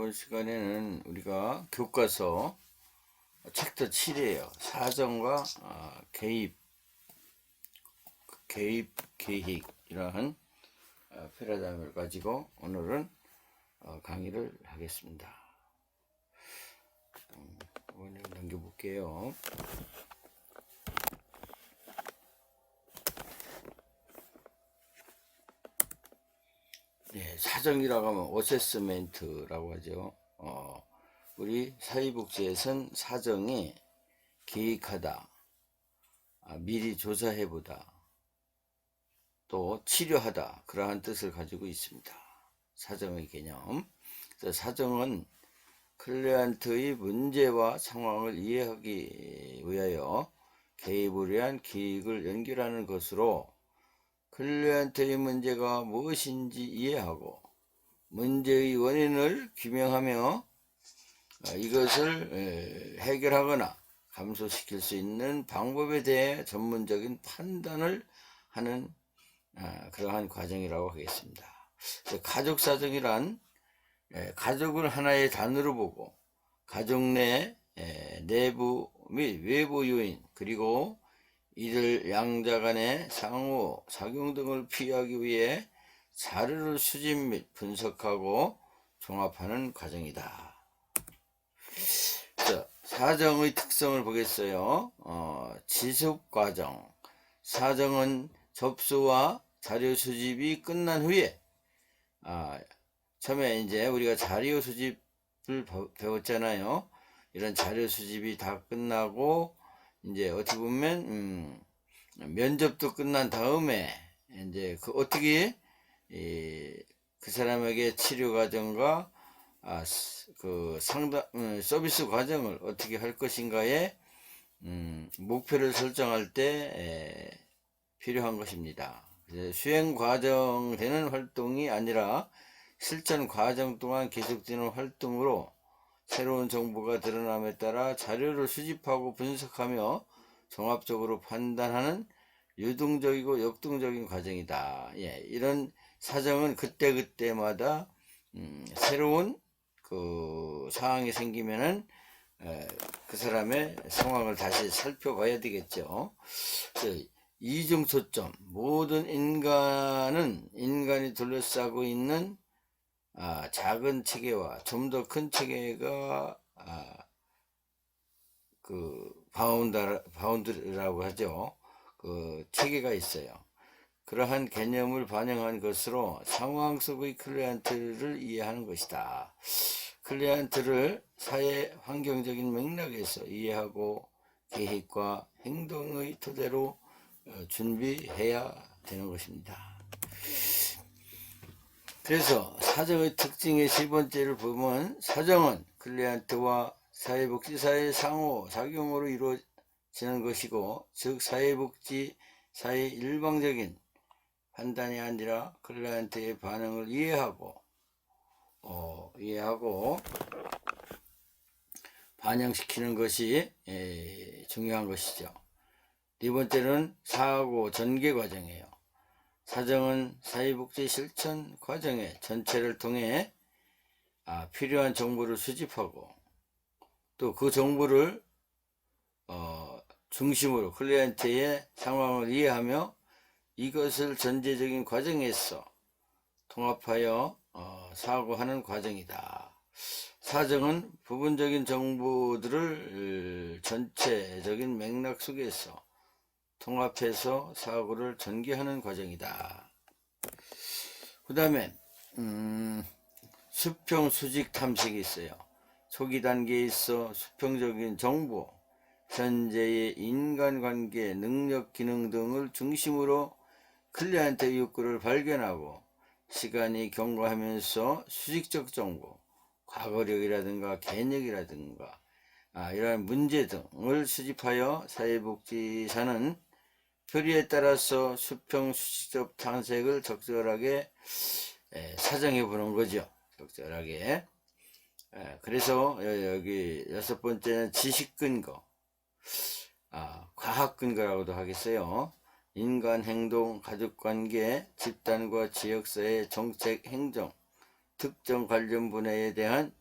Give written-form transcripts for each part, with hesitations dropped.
이번 시간에는 우리가 교과서 챕터 7이에요. 사정과 개입 계획이라는 패러다임을 가지고 오늘은 강의를 하겠습니다. 오늘 넘겨볼게요. 네, 사정이라고 하면 어세스멘트라고 하죠. 우리 사회복지에선 사정이 계획하다, 미리 조사해보다, 또 치료하다, 그러한 뜻을 가지고 있습니다. 사정의 개념. 그래서 사정은 클리언트의 문제와 상황을 이해하기 위하여 개입을 위한 계획을 연결하는 것으로 클리언트의 문제가 무엇인지 이해하고 문제의 원인을 규명하며 이것을 해결하거나 감소시킬 수 있는 방법에 대해 전문적인 판단을 하는 그러한 과정이라고 하겠습니다. 가족사정이란 가족을 하나의 단어로 보고 가족 내 내부 및 외부 요인 그리고 이들 양자 간의 상호 작용 등을 피하기 위해 자료를 수집 및 분석하고 종합하는 과정이다. 사정의 특성을 보겠어요. 지속 과정. 사정은 접수와 자료 수집이 끝난 후에 처음에 이제 우리가 자료 수집을 배웠잖아요. 이런 자료 수집이 다 끝나고 이제 어떻게 보면 면접도 끝난 다음에 이제 어떻게 그 사람에게 치료 과정과 그 상담 서비스 과정을 어떻게 할 것인가에 목표를 설정할 때 필요한 것입니다. 수행 과정 되는 활동이 아니라 실천 과정 동안 계속되는 활동으로 새로운 정보가 드러남에 따라 자료를 수집하고 분석하며 종합적으로 판단하는 유동적이고 역동적인 과정이다. 이런 사정은 그때그때마다 새로운 그 상황이 생기면은 그 사람의 상황을 다시 살펴봐야 되겠죠. 이중 초점. 모든 인간이 둘러싸고 있는 작은 체계와 좀 더 큰 체계가 그 바운드라고 하죠. 그 체계가 있어요. 그러한 개념을 반영한 것으로 상황 속의 클리언트를 이해하는 것이다. 클리언트를 사회 환경적인 맥락에서 이해하고 계획과 행동의 토대로 준비해야 되는 것입니다. 그래서 사정의 특징의 세 번째를 보면 사정은 클리언트와 사회복지사의 상호작용으로 이루어지는 것이고 즉 사회복지사의 일방적인 판단이 아니라 클리언트의 반응을 이해하고 반영시키는 것이 중요한 것이죠. 네 번째는 사고 전개 과정이에요. 사정은 사회복지 실천 과정의 전체를 통해 필요한 정보를 수집하고 또 그 정보를 중심으로 클리언트의 상황을 이해하며 이것을 전제적인 과정에서 통합하여 사고하는 과정이다. 사정은 부분적인 정보들을 전체적인 맥락 속에서 통합해서 사고를 전개하는 과정이다. 그 다음에 수평 수직 탐색이 있어요. 초기 단계에 있어 수평적인 정보, 현재의 인간관계, 능력, 기능 등을 중심으로 클리언트의 욕구를 발견하고 시간이 경과하면서 수직적 정보, 과거력이라든가 개념이라든가 이러한 문제 등을 수집하여 사회복지사는 표리에 따라서 수평 수직적 탐색을 적절하게 사정해 보는 거죠. 적절하게. 그래서 여기 여섯 번째는 지식 근거, 과학 근거라고도 하겠어요. 인간 행동, 가족 관계, 집단과 지역사회 정책 행정, 특정 관련 분야에 대한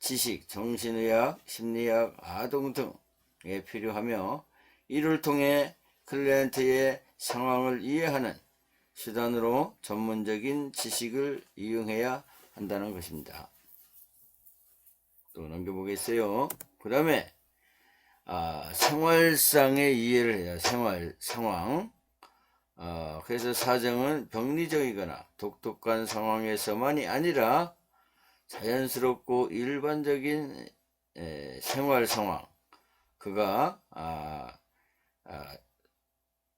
지식, 정신의학, 심리학, 아동 등에 필요하며 이를 통해 클리언트의 상황을 이해하는 수단으로 전문적인 지식을 이용해야 한다는 것입니다. 또 넘겨보겠어요. 그 다음에 생활상의 이해를 해야 생활 상황. 그래서 사정은 병리적이거나 독특한 상황에서만이 아니라 자연스럽고 일반적인 생활 상황, 그가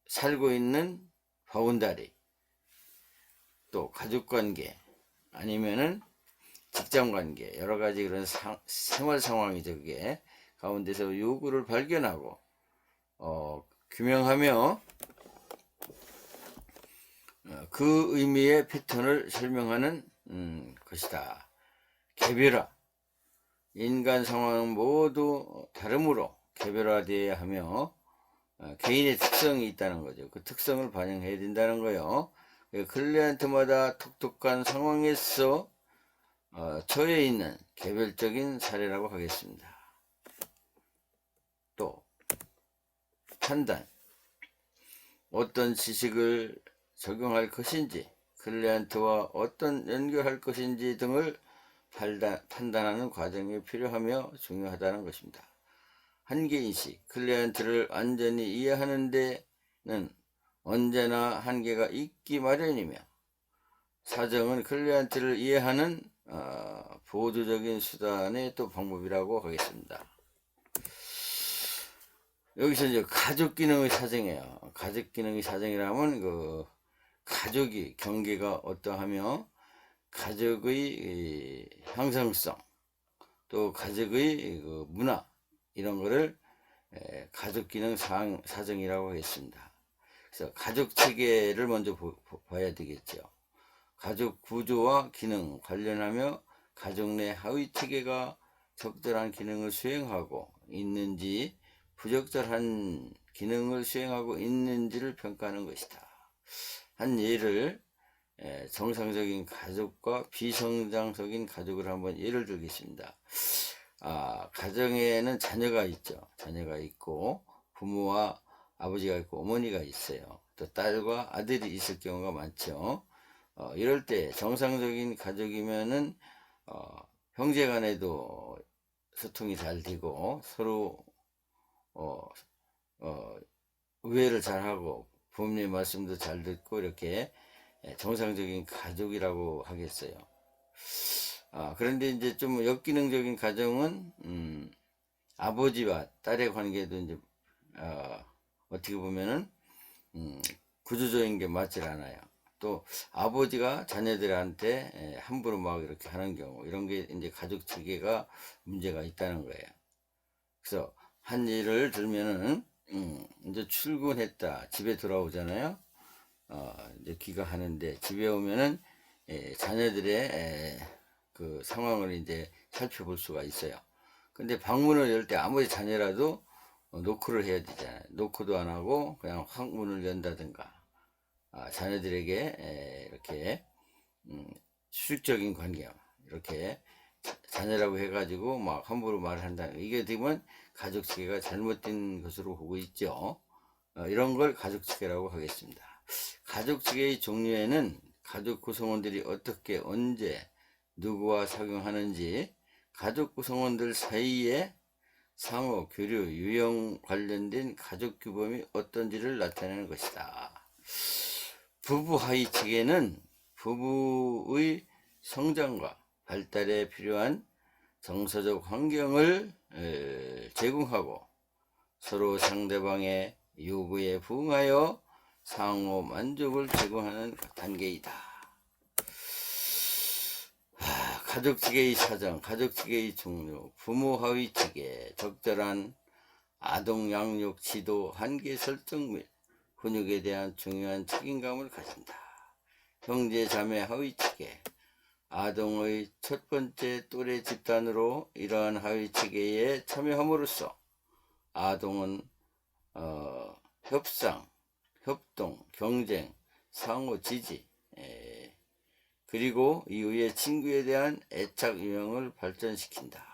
살고 있는 바운다리, 또 가족관계, 아니면은 직장관계, 여러가지 그런 생활 상황이죠. 그게 가운데서 요구를 발견하고 규명하며 그 의미의 패턴을 설명하는 것이다. 개별화, 인간 상황은 모두 다름으로 개별화되어야 하며 개인의 특성이 있다는 거죠. 그 특성을 반영해야 된다는 거예요. 클리언트마다 독특한 상황에서 처해 있는 개별적인 사례라고 하겠습니다. 또 판단, 어떤 지식을 적용할 것인지, 클리언트와 어떤 연결할 것인지 등을 판단하는 과정이 필요하며 중요하다는 것입니다. 한계인식, 클리언트를 완전히 이해하는 데는 언제나 한계가 있기 마련이며 사정은 클리언트를 이해하는 보조적인 수단의 또 방법이라고 하겠습니다. 여기서 이제 가족 기능의 사정이에요. 가족 기능의 사정이라면 그 가족이 경계가 어떠하며 가족의 형성성, 또 가족의 그 문화, 이런 거를 가족 기능 사정이라고 하겠습니다. 그래서 가족 체계를 먼저 봐야 되겠죠. 가족 구조와 기능 관련하며 가족 내 하위 체계가 적절한 기능을 수행하고 있는지, 부적절한 기능을 수행하고 있는지를 평가하는 것이다. 한 예를, 정상적인 가족과 비정상적인 가족을 한번 예를 들겠습니다. 가정에는 자녀가 있죠. 자녀가 있고 부모와 아버지가 있고 어머니가 있어요. 또 딸과 아들이 있을 경우가 많죠. 이럴 때 정상적인 가족이면은 형제 간에도 소통이 잘 되고 서로 우애를 잘하고 부모님의 말씀도 잘 듣고 이렇게 정상적인 가족이라고 하겠어요. 그런데 이제 좀 역기능적인 가정은 아버지와 딸의 관계도 이제 어떻게 보면은 구조적인 게 맞질 않아요. 또 아버지가 자녀들한테 함부로 막 이렇게 하는 경우, 이런 게 이제 가족 체계가 문제가 있다는 거예요. 그래서 한 예를 들면은 이제 출근했다 집에 돌아오잖아요. 이제 귀가하는데 집에 오면은 자녀들의 그 상황을 이제 살펴볼 수가 있어요. 근데 방문을 열 때 아무리 자녀라도 노크를 해야 되잖아요. 노크도 안 하고 그냥 확 문을 연다든가, 자녀들에게 이렇게 수직적인 관계, 이렇게 자녀라고 해가지고 막 함부로 말을 한다는, 이게 되면 가족 체계가 잘못된 것으로 보고 있죠. 이런 걸 가족 체계라고 하겠습니다. 가족 체계의 종류에는 가족 구성원들이 어떻게 언제 누구와 작용하는지, 가족 구성원들 사이에 상호 교류 유형 관련된 가족 규범이 어떤지를 나타내는 것이다. 부부 하위 체계는 부부의 성장과 발달에 필요한 정서적 환경을 제공하고 서로 상대방의 요구에 부응하여 상호 만족을 제공하는 단계이다. 가족체계의 사정, 가족체계의 종류, 부모 하위 체계, 적절한 아동 양육 지도, 한계 설정 및 훈육에 대한 중요한 책임감을 가진다. 형제 자매 하위 체계, 아동의 첫 번째 또래 집단으로 이러한 하위 체계에 참여함으로써 아동은 협상, 협동, 경쟁, 상호 지지, 그리고 이후에 친구에 대한 애착 유형을 발전시킨다.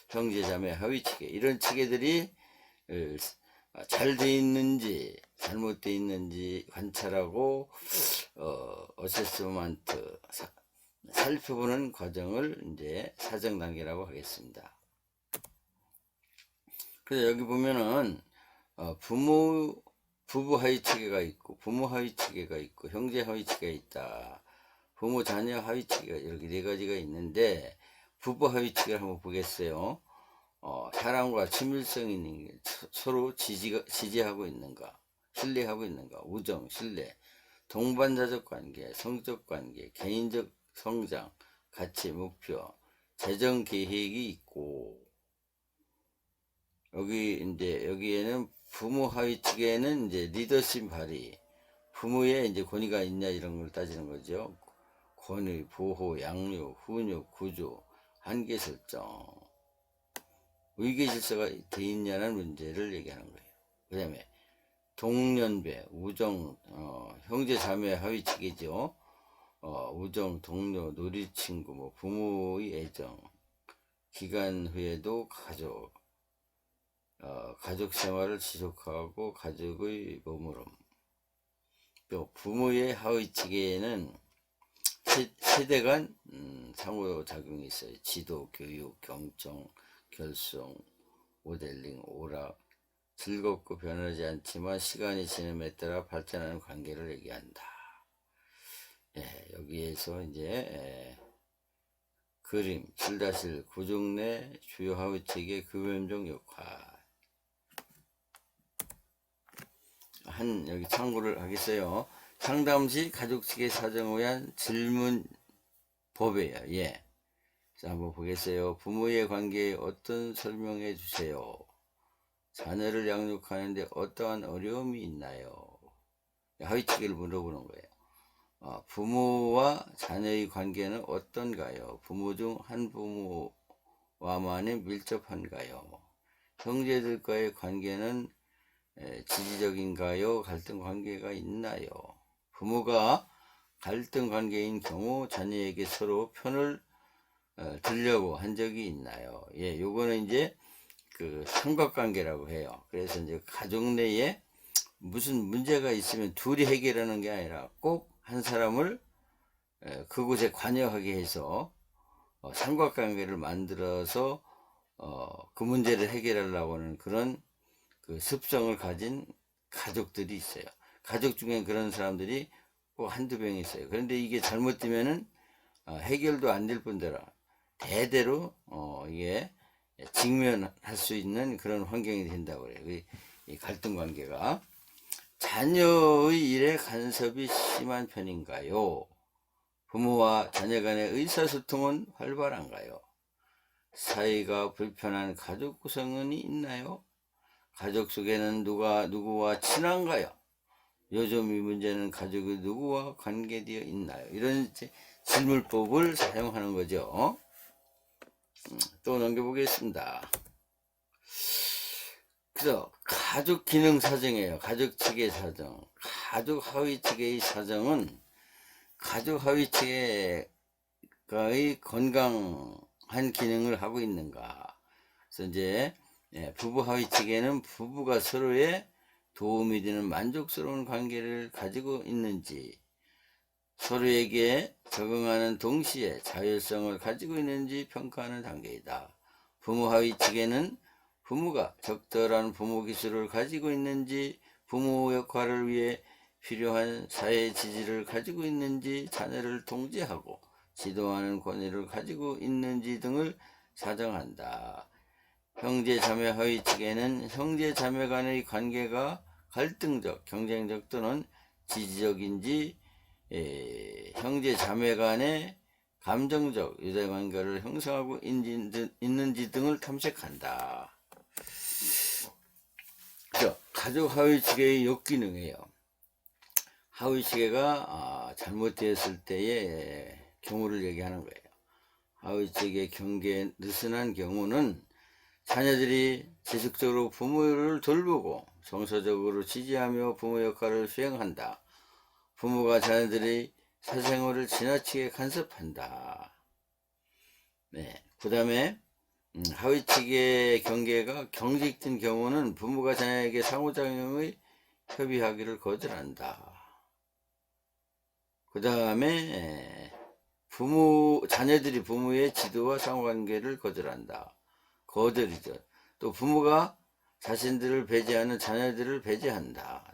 형제 자매 하위 체계, 이런 체계들이 잘 돼 있는지 잘못돼 있는지 관찰하고 어세스먼트 살펴보는 과정을 이제 사정 단계라고 하겠습니다. 그래서 여기 보면은 부부 하위 체계가 있고 부모 하위 체계가 있고 형제 하위 체계가 있다. 부모 자녀 하위 체계가 이렇게 네 가지가 있는데, 부부 하위 체계를 한번 보겠어요. 사랑과 친밀성 있는 게, 서로 지지하고 있는가, 신뢰하고 있는가, 우정, 신뢰, 동반자적 관계, 성적 관계, 개인적 성장, 가치, 목표, 재정 계획이 있고, 여기에는 부모 하위 측에는 이제 리더십 발휘, 부모의 이제 권위가 있냐 이런 걸 따지는 거죠. 권위, 보호, 양육, 훈육, 구조, 한계 설정, 위계 질서가 돼 있냐는 문제를 얘기하는 거예요. 그 다음에 동년배, 우정, 형제 자매 하위 측이죠. 우정, 동료, 놀이친구, 뭐 부모의 애정, 기간 후에도 가족 생활을 지속하고 가족의 머무름. 또 부모의 하위 측에는 세대 간 상호작용이 있어요. 지도, 교육, 경청, 결성, 모델링, 오락, 즐겁고 변하지 않지만 시간이 지남에 따라 발전하는 관계를 얘기한다. 여기에서 이제 그림, 7-1 구조 내 주요 하위 체계 급염종 역할 여기 참고를 하겠어요. 상담 시 가족 측의 사정에 의한 질문 법이에요. 자, 한번 보겠어요. 부모의 관계에 어떤 설명해 주세요. 자녀를 양육하는데 어떠한 어려움이 있나요? 하위 체계를 물어보는 거예요. 부모와 자녀의 관계는 어떤가요? 부모 중 한 부모와만이 밀접한가요? 형제들과의 관계는 지지적인가요? 갈등 관계가 있나요? 부모가 갈등 관계인 경우 자녀에게 서로 편을 들려고 한 적이 있나요? 요거는 이제 그 삼각관계라고 해요. 그래서 이제 가족 내에 무슨 문제가 있으면 둘이 해결하는 게 아니라 꼭 한 사람을 그곳에 관여하게 해서 삼각관계를 만들어서 그 문제를 해결하려고 하는 그런 그 습성을 가진 가족들이 있어요. 가족 중에 그런 사람들이 꼭 한두 명 있어요. 그런데 이게 잘못되면은 해결도 안 될 뿐더러 대대로 이게 직면할 수 있는 그런 환경이 된다고 그래요. 이 갈등 관계가. 자녀의 일에 간섭이 심한 편인가요? 부모와 자녀 간의 의사소통은 활발한가요? 사이가 불편한 가족 구성원이 있나요? 가족 속에는 누가 누구와 친한가요? 요즘 이 문제는 가족이 누구와 관계되어 있나요? 이런 질문법을 사용하는 거죠. 또 넘겨보겠습니다. 그래서 가족 기능 사정이에요. 가족 측의 사정. 가족 하위 측의 사정은 가족 하위 측의 건강한 기능을 하고 있는가. 그래서 이제 부부 하위 측에는 부부가 서로의 도움이 되는 만족스러운 관계를 가지고 있는지, 서로에게 적응하는 동시에 자율성을 가지고 있는지 평가하는 단계이다. 부모 하위 측에는 부모가 적절한 부모 기술을 가지고 있는지, 부모 역할을 위해 필요한 사회 지지를 가지고 있는지, 자녀를 통제하고 지도하는 권위를 가지고 있는지 등을 사정한다. 형제 자매 하위 측에는 형제 자매 간의 관계가 갈등적, 경쟁적 또는 지지적인지, 형제 자매 간의 감정적 유대관계를 형성하고 있는지 등을 탐색한다. 가족 하위 체계의 역기능이에요. 하위 체계가 잘못되었을 때의 경우를 얘기하는 거예요. 하위 체계 경계에 느슨한 경우는 자녀들이 지속적으로 부모를 돌보고 정서적으로 지지하며 부모 역할을 수행한다. 부모가 자녀들의 사생활을 지나치게 간섭한다. 그 다음에 하위측의 경계가 경직된 경우는 부모가 자녀에게 상호작용의 협의하기를 거절한다. 그 다음에 자녀들이 부모의 지도와 상호관계를 거절한다. 거절이죠. 또 부모가 자신들을 배제하는 자녀들을 배제한다.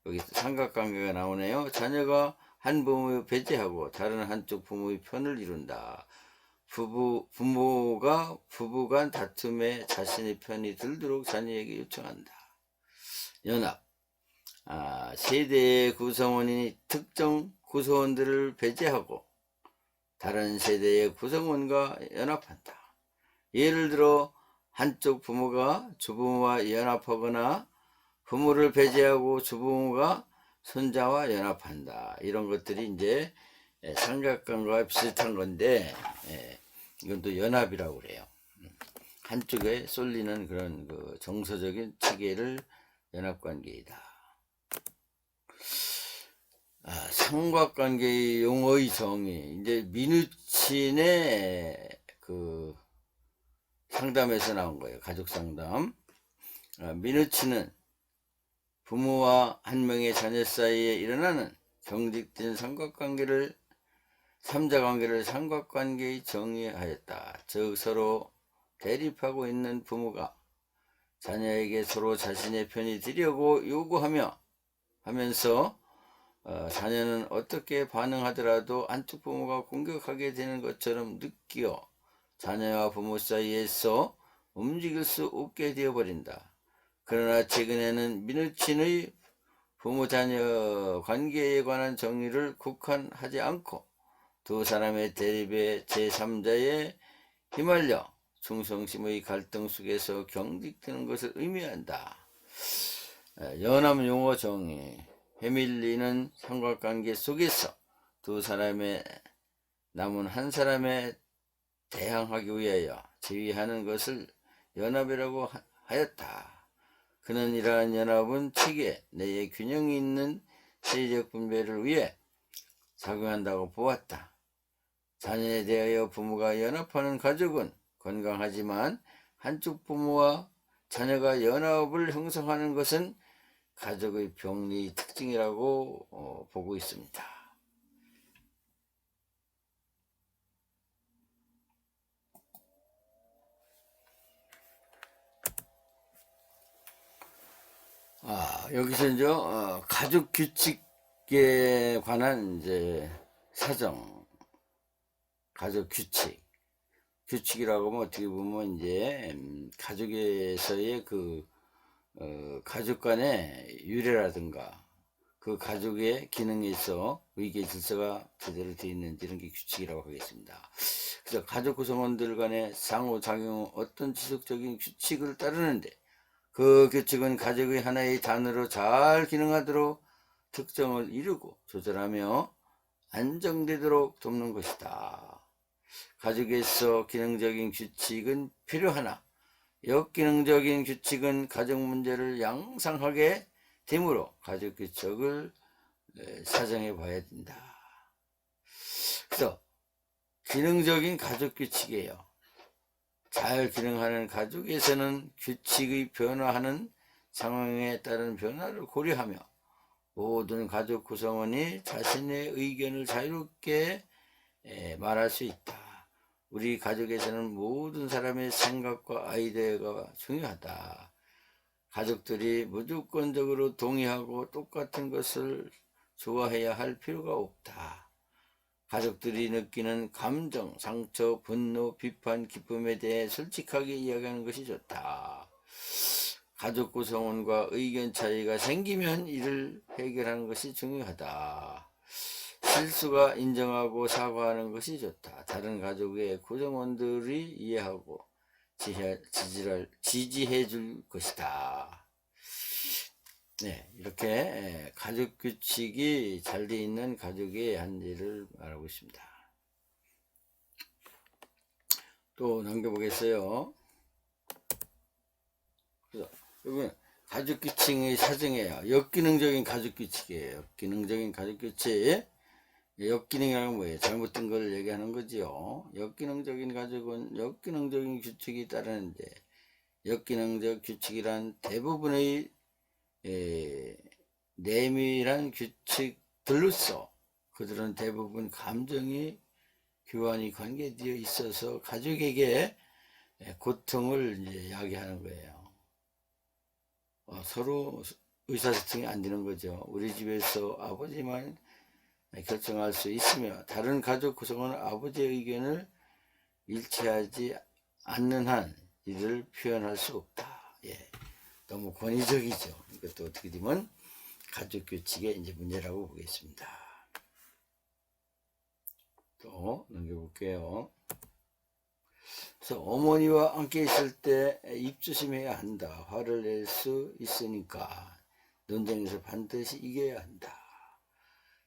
여기 삼각관계가 나오네요. 자녀가 한 부모를 배제하고 다른 한쪽 부모의 편을 이룬다. 부모가 부부간 다툼에 자신의 편이 들도록 자녀에게 요청한다. 연합. 세대의 구성원이 특정 구성원들을 배제하고 다른 세대의 구성원과 연합한다. 예를 들어 한쪽 부모가 주부모와 연합하거나 부모를 배제하고 주부모가 손자와 연합한다. 이런 것들이 이제 삼각관계와 비슷한 건데 이건 또 연합이라고 그래요. 한쪽에 쏠리는 그런 그 정서적인 체계를 연합관계이다. 삼각관계의 용어의 정의. 이제 미누친의 그 상담에서 나온 거예요. 가족 상담. 미누친은 부모와 한 명의 자녀 사이에 일어나는 경직된 삼각관계를 삼각관계의 정의하였다. 즉 서로 대립하고 있는 부모가 자녀에게 서로 자신의 편이 되려고 요구하면서 자녀는 어떻게 반응하더라도 한쪽 부모가 공격하게 되는 것처럼 느끼어 자녀와 부모 사이에서 움직일 수 없게 되어버린다. 그러나 최근에는 미누친의 부모-자녀 관계에 관한 정의를 국한하지 않고 두 사람의 대립에 제3자에 휘말려 충성심의 갈등 속에서 경직되는 것을 의미한다. 연합 용어 정의. 패밀리는 삼각관계 속에서 두 사람의 남은 한 사람에 대항하기 위하여 지휘하는 것을 연합이라고 하였다. 그는 이러한 연합은 체계 내에 균형이 있는 세계적 분배를 위해 작용한다고 보았다. 자녀에 대하여 부모가 연합하는 가족은 건강하지만 한쪽 부모와 자녀가 연합을 형성하는 것은 가족의 병리의 특징이라고 보고 있습니다. 여기서 이제 가족 규칙에 관한 이제 사정, 가족 규칙이라고 하면 어떻게 보면 이제 가족에서의 그 가족 간의 유래라든가 그 가족의 기능에 있어 위계 질서가 제대로 되어 있는지 이런 게 규칙이라고 하겠습니다. 그래서 가족 구성원들 간의 상호작용 어떤 지속적인 규칙을 따르는데 그 규칙은 가족의 하나의 단으로 잘 기능하도록 특정을 이루고 조절하며 안정되도록 돕는 것이다. 가족에서 기능적인 규칙은 필요하나 역기능적인 규칙은 가족 문제를 양상하게 되므로 가족 규칙을 사정해 봐야 된다. 그래서 기능적인 가족 규칙이에요. 잘 기능하는 가족에서는 규칙의 변화하는 상황에 따른 변화를 고려하며 모든 가족 구성원이 자신의 의견을 자유롭게 말할 수 있다. 우리 가족에서는 모든 사람의 생각과 아이디어가 중요하다. 가족들이 무조건적으로 동의하고 똑같은 것을 좋아해야 할 필요가 없다. 가족들이 느끼는 감정, 상처, 분노, 비판, 기쁨에 대해 솔직하게 이야기하는 것이 좋다. 가족 구성원과 의견 차이가 생기면 이를 해결하는 것이 중요하다. 실수가 인정하고 사과하는 것이 좋다. 다른 가족의 구성원들이 이해하고 지지해 줄 것이다. 네, 이렇게 가족 규칙이 잘 돼 있는 가족의 한계를 말하고 있습니다. 또 남겨보겠어요. 그래서 여러분 가족 규칙의 사정이에요. 역기능적인 가족 규칙이에요. 역기능적인 가족 규칙. 역기능이란 뭐예요? 잘못된 걸 얘기하는 거지요. 역기능적인 가족은 역기능적인 규칙이 따르는데, 역기능적 규칙이란 대부분의 내밀한 규칙들로서 그들은 대부분 감정이 교환이 관계되어 있어서 가족에게 고통을 이제 야기하는 거예요. 서로 의사소통이 안 되는 거죠. 우리 집에서 아버지만 결정할 수 있으며 다른 가족 구성원 아버지의 의견을 일치하지 않는 한 이를 표현할 수 없다. 예, 너무 권위적이죠. 이것도 어떻게 되면 가족 규칙의 이제 문제라고 보겠습니다. 또 넘겨볼게요. 그래서 어머니와 함께 있을 때 입조심해야 한다. 화를 낼 수 있으니까 논쟁에서 반드시 이겨야 한다.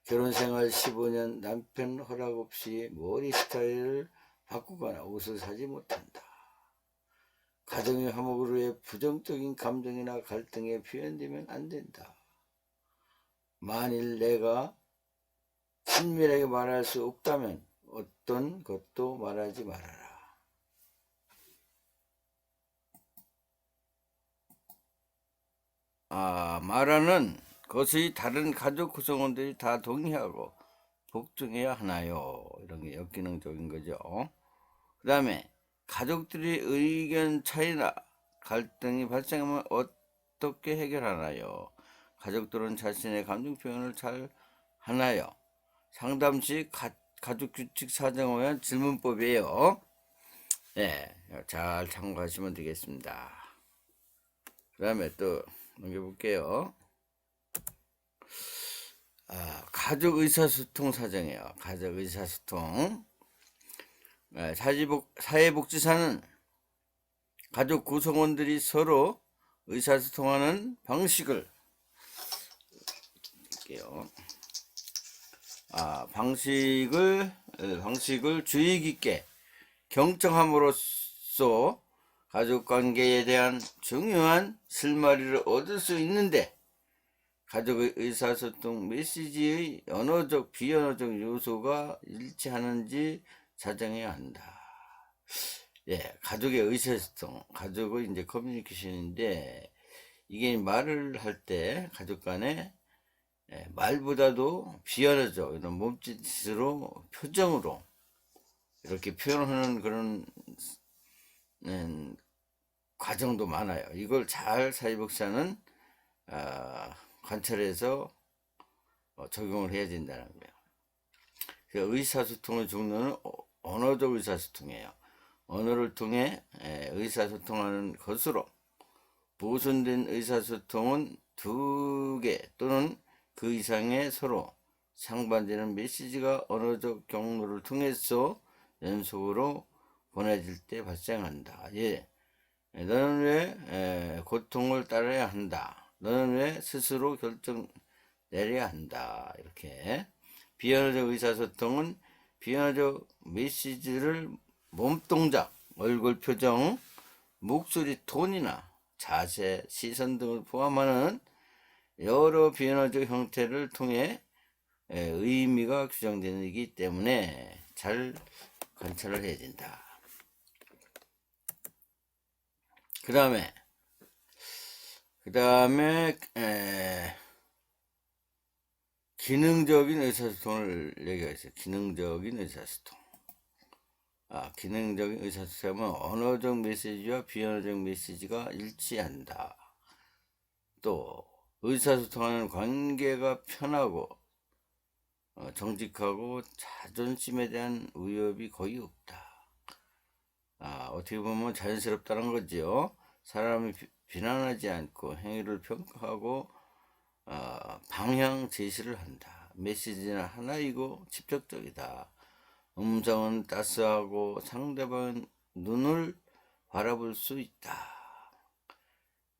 결혼생활 15년 남편 허락 없이 머리 스타일을 바꾸거나 옷을 사지 못한다. 가정의 화목을 위해 부정적인 감정이나 갈등에 표현되면 안 된다. 만일 내가 친밀하게 말할 수 없다면 어떤 것도 말하지 말아라. 말하는 것의 다른 가족 구성원들이 다 동의하고 복종해야 하나요? 이런 게 역기능적인 거죠. 그 다음에 가족들이 의견 차이나 갈등이 발생하면 어떻게 해결하나요? 가족들은 자신의 감정 표현을 잘 하나요? 상담 시 가족 규칙 사정에 의한 질문법이에요. 네, 잘 참고하시면 되겠습니다. 그 다음에 또 넘겨볼게요. 가족 의사소통 사정이에요. 가족 의사소통. 사회복지사는 가족 구성원들이 서로 의사소통하는 방식을 방식을 주의 깊게 경청함으로써 가족관계에 대한 중요한 실마리를 얻을 수 있는데 가족의 의사소통 메시지의 언어적 비언어적 요소가 일치하는지 자정해야 한다. 예, 가족의 의사소통, 가족의 이제 커뮤니케이션인데 이게 말을 할 때 가족 간에 말보다도 비언어적 이런 몸짓으로 표정으로 이렇게 표현하는 그런 과정도 많아요. 이걸 잘 사회복지사는 관찰해서 적용을 해야 된다는 거예요. 의사소통의 종류는 언어적 의사소통이에요. 언어를 통해 의사소통하는 것으로 보존된 의사소통은 2개 또는 그 이상의 서로 상반되는 메시지가 언어적 경로를 통해서 연속으로 보내질 때 발생한다. 예, 너는 왜 고통을 따라야 한다. 너는 왜 스스로 결정 내려야 한다. 이렇게 비언어적 의사소통은 비언어적 메시지를 몸동작, 얼굴 표정, 목소리 톤이나 자세, 시선 등을 포함하는 여러 비언어적 형태를 통해 의미가 규정되기 때문에 잘 관찰을 해야 된다. 그 다음에 기능적인 의사소통을 얘기했어요. 기능적인 의사소통. 기능적인 의사소통은 언어적 메시지와 비언어적 메시지가 일치한다. 또 의사소통하는 관계가 편하고 정직하고 자존심에 대한 위협이 거의 없다. 어떻게 보면 자연스럽다는 거죠. 사람이 비난하지 않고 행위를 평가하고 방향 제시를 한다. 메시지는 하나이고 직접적이다. 음성은 따스하고 상대방의 눈을 바라볼 수 있다.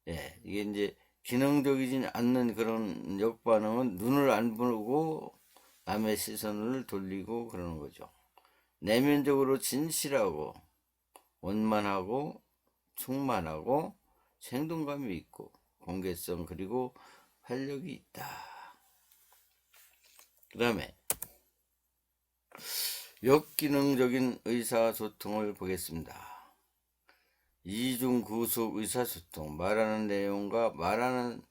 예, 이게 이제 기능적이지 않는 그런 역반응은 눈을 안 보고 남의 시선을 돌리고 그러는 거죠. 내면적으로 진실하고 원만하고 충만하고 생동감이 있고 공개성 그리고 활력이 있다. 그 다음에 역기능적인 의사소통을 보겠습니다. 이중구속 의사소통, 말하는 내용과 말하는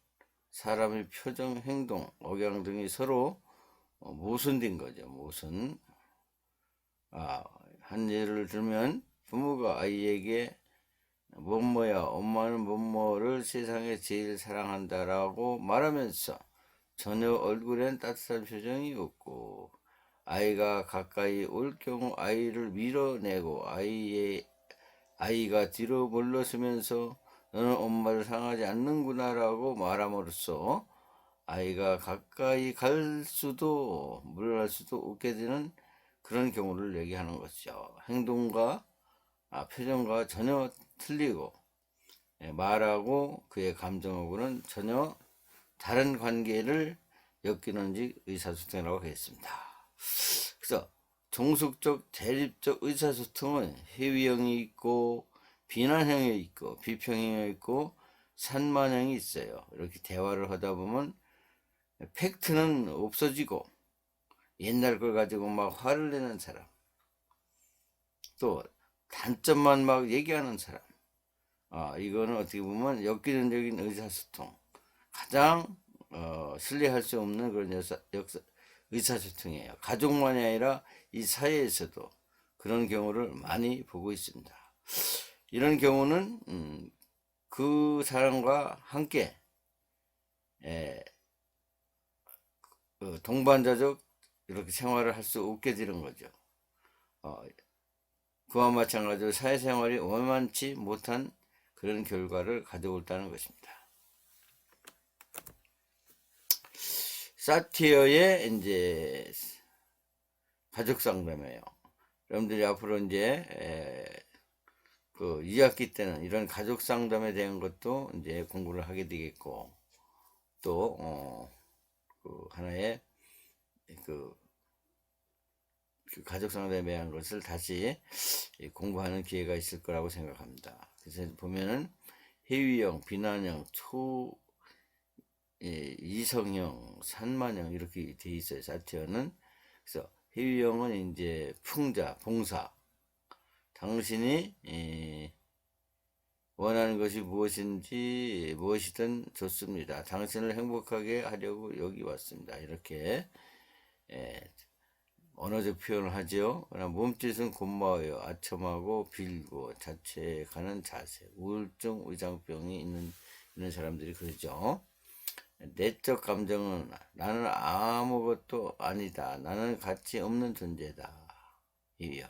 사람의 표정, 행동, 억양 등이 서로 모순된 거죠. 모순. 한 예를 들면 부모가 아이에게 뭐뭐야, 엄마는 뭐뭐를 세상에 제일 사랑한다라고 말하면서 전혀 얼굴엔 따뜻한 표정이 없고, 아이가 가까이 올 경우 아이를 밀어내고 아이가 뒤로 물러서면서 너는 엄마를 사랑하지 않는구나라고 말함으로써 아이가 가까이 갈 수도 물러날 수도 없게 되는 그런 경우를 얘기하는 것이죠. 행동과 표정과 전혀 틀리고 말하고 그의 감정하고는 전혀 다른 관계를 엮이는지 의사소통이라고 하겠습니다. 그래서 종속적 대립적 의사소통은 회의형이 있고 비난형이 있고 비평형이 있고 산만형이 있어요. 이렇게 대화를 하다 보면 팩트는 없어지고 옛날 걸 가지고 막 화를 내는 사람, 또 단점만 막 얘기하는 사람, 이거는 어떻게 보면 엽기적인 의사소통, 가장 신뢰할 수 없는 그런 의사소통이에요. 가족만이 아니라 이 사회에서도 그런 경우를 많이 보고 있습니다. 이런 경우는 그 사람과 함께 동반자적 이렇게 생활을 할 수 없게 되는 거죠. 그와 마찬가지로 사회생활이 원만치 못한 그런 결과를 가져올 다는 것입니다. 사티어의 이제 가족 상담이에요. 여러분들이 앞으로 이제 그 2학기 때는 이런 가족 상담에 대한 것도 이제 공부를 하게 되겠고, 또 그 하나의 그 가족 상담에 대한 것을 다시 공부하는 기회가 있을 거라고 생각합니다. 그래서 보면은 회의형, 비난형, 이성형, 산만형 이렇게 돼 있어요. 사티어는. 그래서 회의형은 이제 풍자, 봉사. 당신이 원하는 것이 무엇이든 좋습니다. 당신을 행복하게 하려고 여기 왔습니다. 이렇게 언어적 표현을 하죠. 그러나 몸짓은 고마워요. 아첨하고 빌고 자체에 가는 자세. 우울증, 의장병이 있는 사람들이 그러죠. 내적 감정은 나는 아무것도 아니다. 나는 가치 없는 존재다. 이형.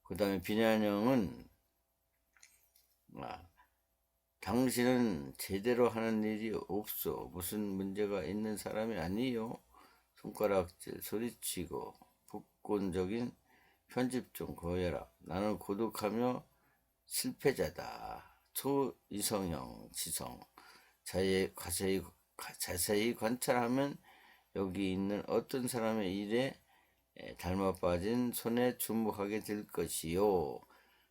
그 다음에 비난형은 당신은 제대로 하는 일이 없어. 무슨 문제가 있는 사람이 아니요. 손가락질, 소리치고 복권적인 편집 좀 거해라. 나는 고독하며 실패자다. 초이성형, 지성. 자세히 관찰하면 여기 있는 어떤 사람의 일에 닮아 빠진 손에 주목하게 될 것이요.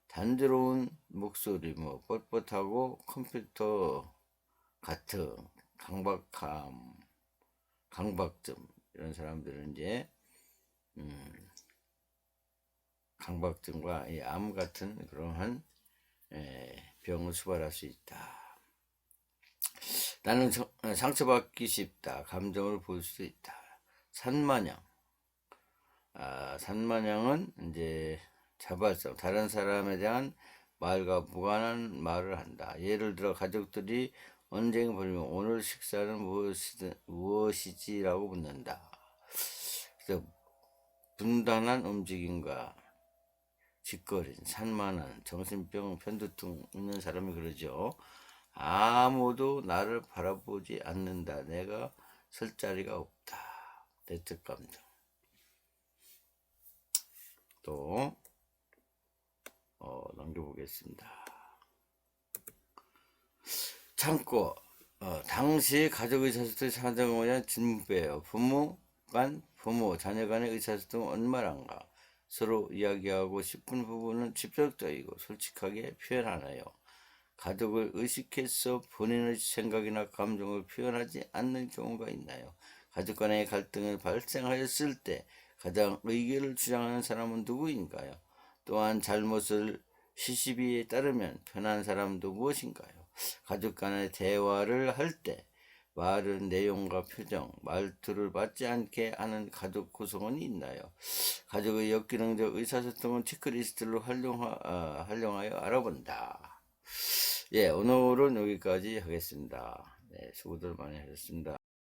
단조로운 목소리, 뻣뻣하고 컴퓨터 같은 강박증 이런 사람들은 이제 강박증과 암 같은 그러한 병을 수발할 수 있다. 나는 상처받기 쉽다. 감정을 볼 수 있다. 산만형. 산만형은 이제 자발성, 다른 사람에 대한 말과 무관한 말을 한다. 예를 들어 가족들이 언쟁이 벌이면 오늘 식사는 무엇이지라고 묻는다. 그래서 분단한 움직임과 짓거린, 산만한, 정신병, 편두통 있는 사람이 그러죠. 아무도 나를 바라보지 않는다. 내가 설 자리가 없다. 내적 감정. 또 넘겨보겠습니다. 참고 당시 가족 의사소통의 사정을 질문배예요. 부모 간, 부모, 자녀 간의 의사소통은 얼마란가? 서로 이야기하고 싶은 부분은 직접적이고 솔직하게 표현하나요? 가족을 의식해서 본인의 생각이나 감정을 표현하지 않는 경우가 있나요? 가족 간의 갈등을 발생하였을 때 가장 의견을 주장하는 사람은 누구인가요? 또한 잘못을 시시비에 따르면 편한 사람도 무엇인가요? 가족 간의 대화를 할 때 말은 내용과 표정, 말투를 맞지 않게 하는 가족 구성원이 있나요? 가족의 역기능적 의사소통은 체크리스트를 활용하여 알아본다. 예, 오늘은 여기까지 하겠습니다. 네, 수고들 많이 하셨습니다.